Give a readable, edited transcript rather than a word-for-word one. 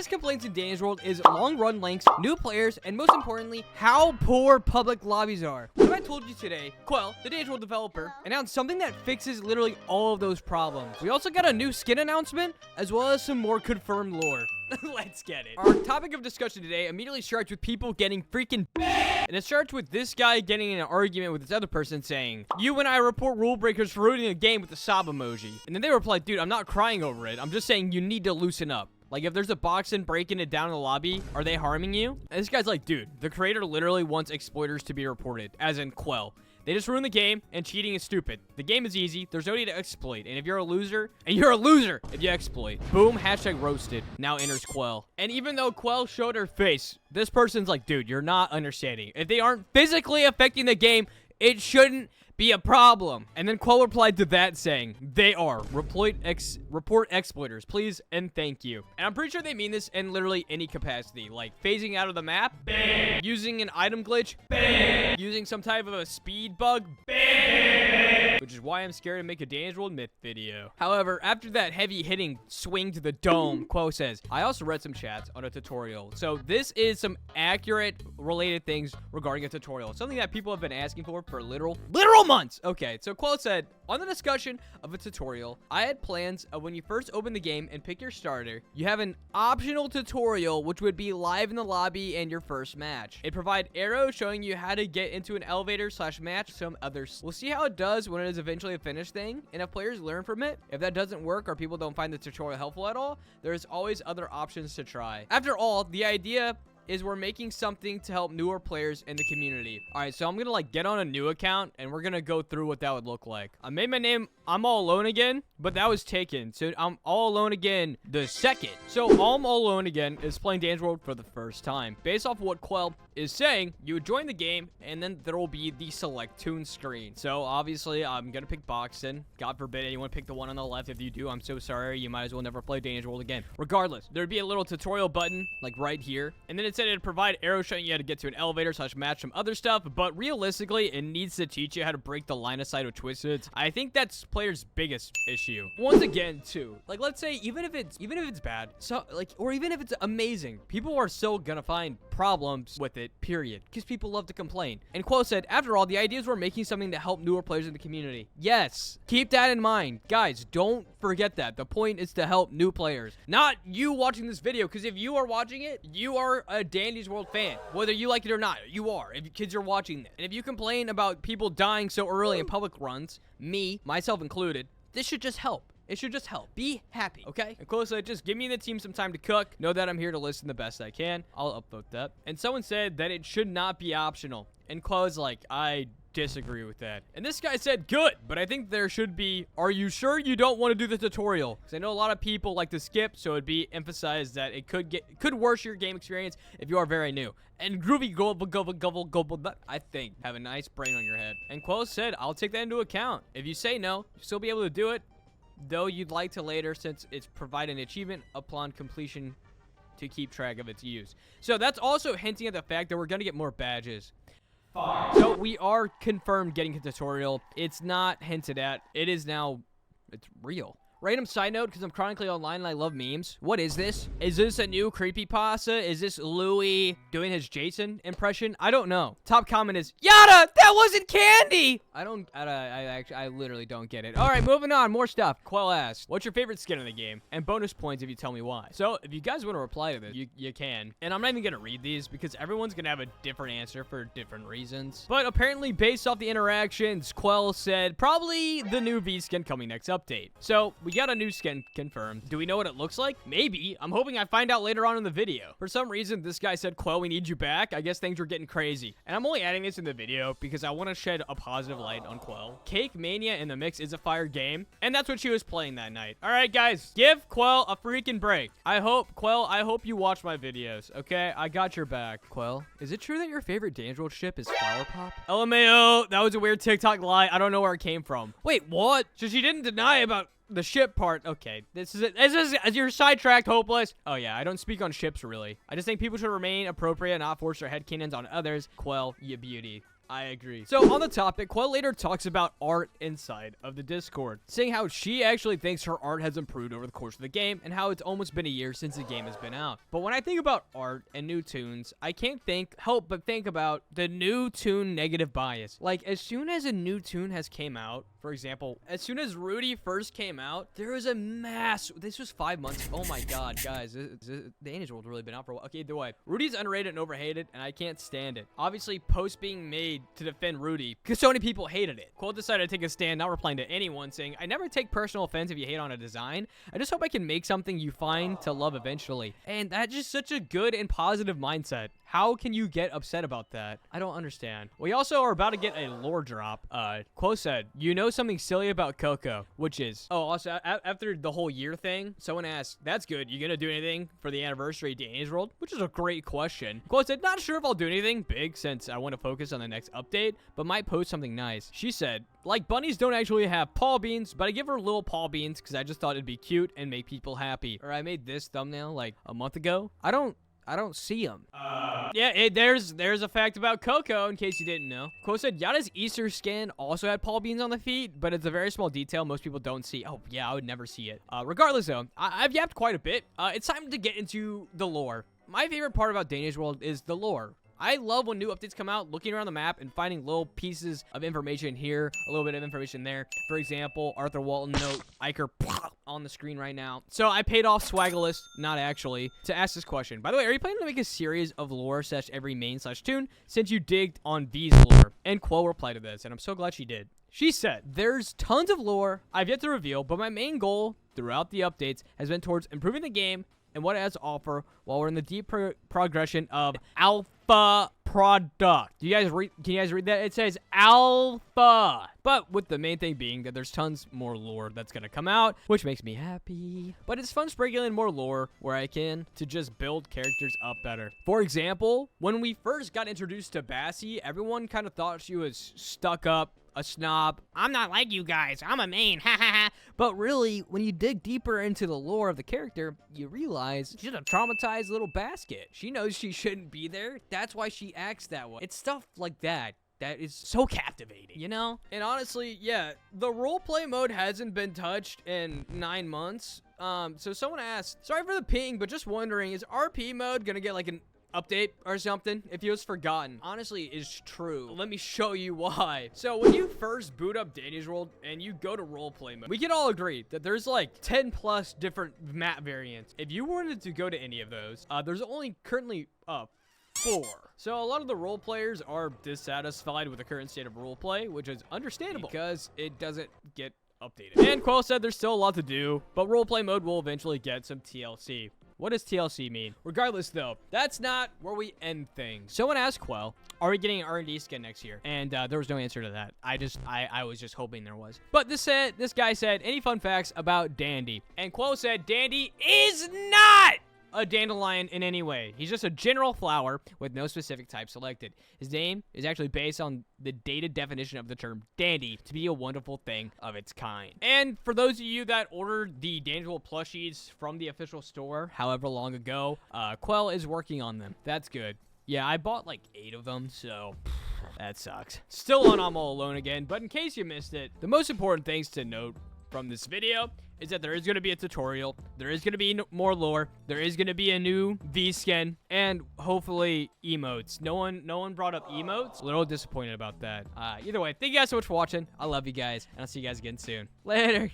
biggest complaints in Danish World is long run lengths, new players, and most importantly, how poor public lobbies are. What if I told you today, Quell, the Danish World developer, announced something that fixes literally all of those problems. We also got a new skin announcement, as well as some more confirmed lore. Let's get it. Our topic of discussion today immediately starts with people getting freaking banned. And it starts with this guy getting in an argument with this other person saying, "You and I report rule breakers for ruining a game with the sob emoji." And then they replied, "Dude, I'm not crying over it. I'm just saying you need to loosen up. Like, if there's a boxing breaking it down in the lobby, are they harming you?" And this guy's like, "Dude, the creator literally wants exploiters to be reported," as in Quell. They just ruin the game, and cheating is stupid. The game is easy. There's no need to exploit. And if you're a loser, and you're a loser if you exploit. Boom, hashtag roasted. Now enters Quell. And even though Quell showed her face, this person's like, "Dude, you're not understanding. If they aren't physically affecting the game, it shouldn't be a problem." And then Quell replied to that saying, "They are. Report exploiters, please and thank you." And I'm pretty sure they mean this in literally any capacity, like phasing out of the map, bam. Using an item glitch, bam. Using some type of a speed bug, bam. Which is why I'm scared to make a Danish World myth video. However, after that heavy hitting swing to the dome, Quell says, "I also read some chats on a tutorial." So this is some accurate related things regarding a tutorial. Something that people have been asking for literal months. Okay, so Quell said, "On the discussion of a tutorial, I had plans of when you first open the game and pick your starter, you have an optional tutorial which would be live in the lobby and your first match. It provide arrows showing you how to get into an elevator / match some others. We'll see how it does when it is eventually a finished thing, and if players learn from it. If that doesn't work or people don't find the tutorial helpful at all, there's always other options to try. After all, the idea is we're making something to help newer players in the community." All right, so I'm gonna like get on a new account and we're gonna go through what that would look like. I made my name I'm All Alone Again, but that was taken. So I'm All Alone Again the second. So I'm All Alone Again is playing Danish World for the first time. Based off of what Quell is saying, you would join the game and then there will be the select tune screen. So obviously I'm gonna pick boxing. God forbid anyone pick the one on the left. If you do, I'm so sorry. You might as well never play Danish World again. Regardless, there'd be a little tutorial button like right here, and then it said it'd provide arrows showing you how to get to an elevator / match some other stuff, but realistically it needs to teach you how to break the line of sight with twisted. I think that's players' biggest issue. Once again too, like, let's say even if it's bad, so like, or even if it's amazing, people are still gonna find problems with it, period, because people love to complain. And Quell said, "After all, the idea is we're making something to help newer players in the community." Yes, keep that in mind, guys. Don't forget that the point is to help new players, not you watching this video, because if you are watching it, you are a Dandy's World fan, whether you like it or not. You are, if kids are watching this. And if you complain about people dying so early in public runs, myself included, this should just help. It should just help. Be happy, okay? And Quell said, "Just give me and the team some time to cook. Know that I'm here to listen the best I can." I'll upvote that. And someone said that it should not be optional. And Quell's like, "I disagree with that." And this guy said, "Good, but I think there should be, are you sure you don't want to do the tutorial?" Because I know a lot of people like to skip, so it'd be emphasized that it could worsen your game experience if you are very new. And groovy gobble, I think, have a nice brain on your head. And Quell said, "I'll take that into account. If you say no, you'll still be able to do it, though you'd like to later, since it's provide an achievement upon completion to keep track of its use." So that's also hinting at the fact that we're going to get more badges. Fine. So we are confirmed getting a tutorial. It's not hinted at. It is now, it's real. Random side note, because I'm chronically online and I love memes. What is this? Is this a new creepypasta? Is this Louis doing his Jason impression? I don't know. Top comment is, "Yada, that wasn't candy!" I literally don't get it. All right, moving on. More stuff. Quell asked, "What's your favorite skin in the game? And bonus points if you tell me why." So if you guys want to reply to this, you can. And I'm not even going to read these because everyone's going to have a different answer for different reasons. But apparently, based off the interactions, Quell said probably the new V skin coming next update. So we got a new skin confirmed. Do we know what it looks like? Maybe. I'm hoping I find out later on in the video. For some reason, this guy said, "Quell, we need you back." I guess things were getting crazy. And I'm only adding this in the video because I want to shed a positive light on Quell. Cake Mania in the Mix is a fire game, and that's what she was playing that night. All right, guys, give Quell a freaking break. Quell, I hope you watch my videos, okay? I got your back. Quell, is it true that your favorite Danish World ship is Flower Pop? LMAO, that was a weird TikTok lie. I don't know where it came from. Wait, what? So she didn't deny about the ship part. Okay, this is you're sidetracked, hopeless. Oh yeah, I don't speak on ships really. I just think people should remain appropriate and not force their headcanons on others. Quell, you beauty. I agree. So on the topic, Quell later talks about art inside of the Discord, saying how she actually thinks her art has improved over the course of the game and how it's almost been a year since the game has been out. But when I think about art and new tunes, I can't help but think about the new tune negative bias. Like, as soon as a new tune has came out, for example, as soon as Rudy first came out, there was a this was 5 months. Oh my god, guys, the Danish World really been out for a while. Okay, either way, Rudy's underrated and overhated, and I can't stand it. Obviously, posts being made to defend Rudy because so many people hated it. Quell decided to take a stand, not replying to anyone, saying, I never take personal offense if you hate on a design. I just hope I can make something you find to love eventually. And that's just such a good and positive mindset. How can you get upset about that? I don't understand. We also are about to get a lore drop. Quo said, you know something silly about Coco, which is, oh, also after the whole year thing, someone asked, that's good. You gonna do anything for the anniversary of Danny's World? Which is a great question. Quo said, not sure if I'll do anything big since I want to focus on the next update, but might post something nice. She said, like bunnies don't actually have paw beans, but I give her little paw beans because I just thought it'd be cute and make people happy. Or I made this thumbnail like a month ago. I don't see them. Yeah, there's a fact about Coco, in case you didn't know. Quo said, Yada's Easter skin also had paw beans on the feet, but it's a very small detail most people don't see. Oh, yeah, I would never see it. Regardless, though, I've yapped quite a bit. It's time to get into the lore. My favorite part about Danish World is the lore. I love when new updates come out, looking around the map and finding little pieces of information here, a little bit of information there. For example, Arthur Walton note, Iker on the screen right now. So I paid off Swaggalist, not actually, to ask this question. By the way, are you planning to make a series of lore / every main / tune since you digged on V's lore? And Quo replied to this, and I'm so glad she did. She said, there's tons of lore I've yet to reveal, but my main goal throughout the updates has been towards improving the game and what it has to offer while we're in the deep progression of alpha product. Can you guys read that? It says alpha. But with the main thing being that there's tons more lore that's gonna come out, which makes me happy. But it's fun sprinkling in more lore where I can to just build characters up better. For example, when we first got introduced to Bassie, everyone kind of thought she was stuck up, a snob. I'm not like you guys. I'm a main. Ha ha ha. But really, when you dig deeper into the lore of the character, you realize she's a traumatized little basket. She knows she shouldn't be there. That's why she acts that way. It's stuff like that is so captivating, you know? And honestly, yeah, the roleplay mode hasn't been touched in 9 months. So someone asked, sorry for the ping, but just wondering, is RP mode gonna get like an update or something if it was forgotten? Honestly, it's true. Let me show you why. So when you first boot up Danny's World and you go to roleplay mode, we can all agree that there's like 10 plus different map variants. If you wanted to go to any of those, there's only currently 4. So a lot of the role players are dissatisfied with the current state of roleplay, which is understandable because it doesn't get updated. And Quell said there's still a lot to do, but roleplay mode will eventually get some TLC. What does TLC mean? Regardless, though, that's not where we end things. Someone asked Quell, are we getting an R&D skin next year? And there was no answer to that. I was just hoping there was. But this guy said, any fun facts about Dandy? And Quell said, Dandy is not a dandelion in any way. He's just a general flower with no specific type selected. His name is actually based on the dated definition of the term dandy, to be a wonderful thing of its kind. And for those of you that ordered the Dangerous plushies from the official store however long ago, Quell is working on them. That's good. Yeah, I bought like 8 of them, so that sucks. Still on I'm All Alone again, but in case you missed it, the most important things to note from this video is that there is going to be a tutorial, there is going to be more lore, there is going to be a new V skin, and hopefully emotes. No one brought up emotes. A little disappointed about that. Either way, thank you guys so much for watching. I love you guys, and I'll see you guys again soon. Later.